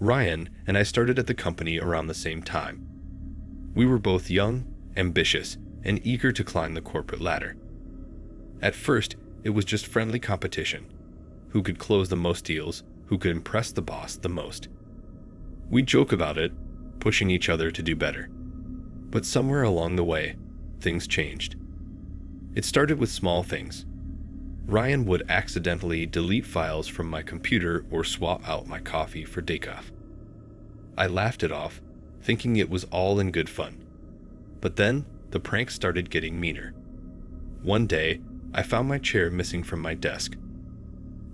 Ryan and I started at the company around the same time. We were both young, ambitious, and eager to climb the corporate ladder. At first, it was just friendly competition. Who could close the most deals, who could impress the boss the most. We joke about it, pushing each other to do better. But somewhere along the way, things changed. It started with small things. Ryan would accidentally delete files from my computer or swap out my coffee for decaf. I laughed it off, thinking it was all in good fun. But then, the prank started getting meaner. One day, I found my chair missing from my desk.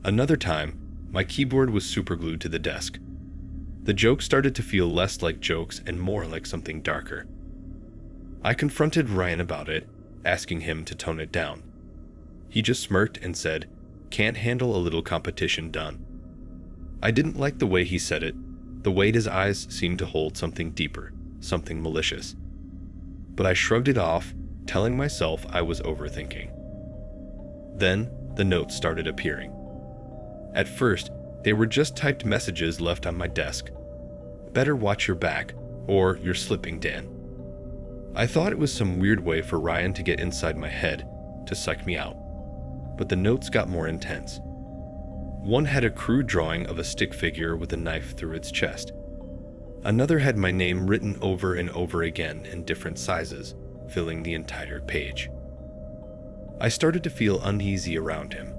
Another time, my keyboard was superglued to the desk. The jokes started to feel less like jokes and more like something darker. I confronted Ryan about it, asking him to tone it down. He just smirked and said, "Can't handle a little competition done." I didn't like the way he said it. The way his eyes seemed to hold something deeper, something malicious. But I shrugged it off, telling myself I was overthinking. Then, the notes started appearing. At first, they were just typed messages left on my desk. "Better watch your back, or you're slipping, Dan." I thought it was some weird way for Ryan to get inside my head, to psych me out. But the notes got more intense. One had a crude drawing of a stick figure with a knife through its chest. Another had my name written over and over again in different sizes, filling the entire page. I started to feel uneasy around him.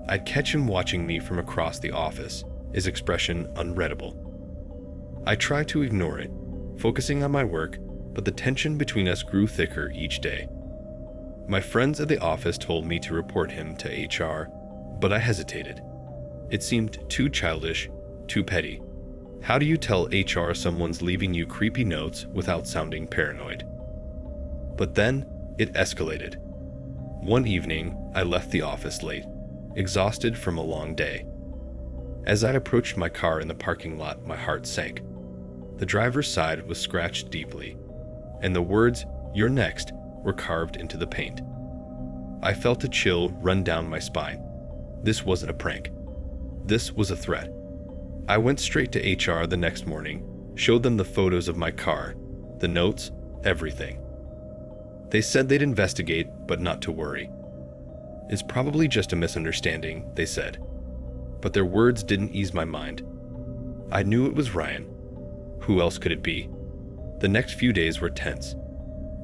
I'd catch him watching me from across the office, his expression unreadable. I tried to ignore it, focusing on my work, but the tension between us grew thicker each day. My friends at the office told me to report him to HR, but I hesitated. It seemed too childish, too petty. How do you tell HR someone's leaving you creepy notes without sounding paranoid? But then, it escalated. One evening, I left the office late, exhausted from a long day. As I approached my car in the parking lot, my heart sank. The driver's side was scratched deeply, and the words, "You're next," were carved into the paint. I felt a chill run down my spine. This wasn't a prank. This was a threat. I went straight to HR the next morning, showed them the photos of my car, the notes, everything. They said they'd investigate, but not to worry. "It's probably just a misunderstanding," they said. But their words didn't ease my mind. I knew it was Ryan. Who else could it be? The next few days were tense.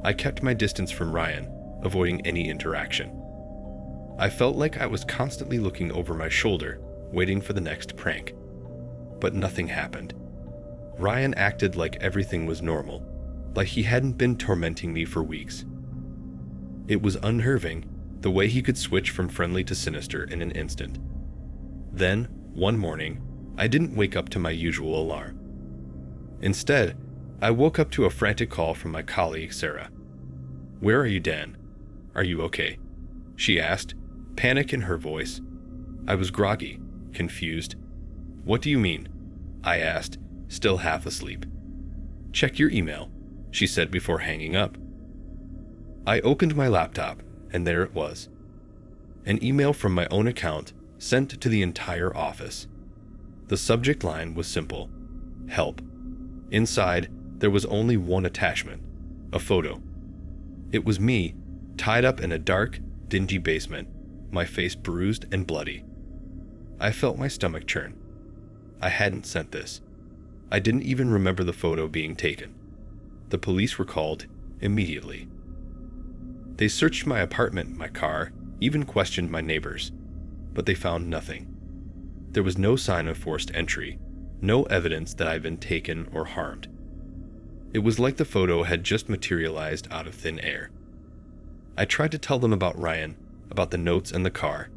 I kept my distance from Ryan, avoiding any interaction. I felt like I was constantly looking over my shoulder, waiting for the next prank. But nothing happened. Ryan acted like everything was normal, like he hadn't been tormenting me for weeks. It was unnerving, the way he could switch from friendly to sinister in an instant. Then, one morning, I didn't wake up to my usual alarm. Instead, I woke up to a frantic call from my colleague, Sarah. "Where are you, Dan? Are you okay?" she asked, panic in her voice. I was groggy, confused. "What do you mean?" I asked, still half asleep. "Check your email," she said before hanging up. I opened my laptop, and there it was. An email from my own account sent to the entire office. The subject line was simple: help. Inside, there was only one attachment: a photo. It was me, tied up in a dark, dingy basement, my face bruised and bloody. I felt my stomach churn. I hadn't sent this. I didn't even remember the photo being taken. The police were called immediately. They searched my apartment, my car, even questioned my neighbors, but they found nothing. There was no sign of forced entry, no evidence that I'd been taken or harmed. It was like the photo had just materialized out of thin air. I tried to tell them about Ryan, about the notes and the car,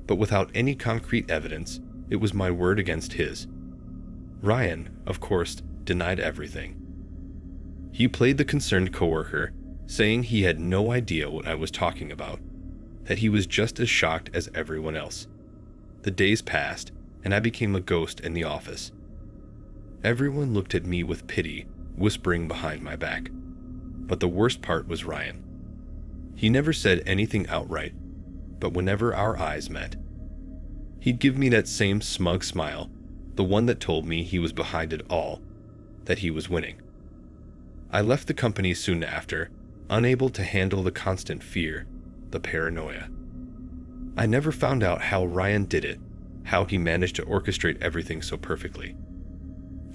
but without any concrete evidence, it was my word against his. Ryan, of course, denied everything. He played the concerned coworker, saying he had no idea what I was talking about, that he was just as shocked as everyone else. The days passed, and I became a ghost in the office. Everyone looked at me with pity, whispering behind my back. But the worst part was Ryan. He never said anything outright, but whenever our eyes met, he'd give me that same smug smile, the one that told me he was behind it all, that he was winning. I left the company soon after, unable to handle the constant fear, the paranoia. I never found out how Ryan did it, how he managed to orchestrate everything so perfectly.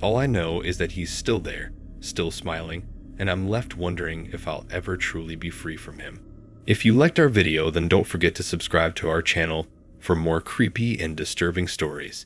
All I know is that he's still there, still smiling, and I'm left wondering if I'll ever truly be free from him. If you liked our video, then don't forget to subscribe to our channel for more creepy and disturbing stories.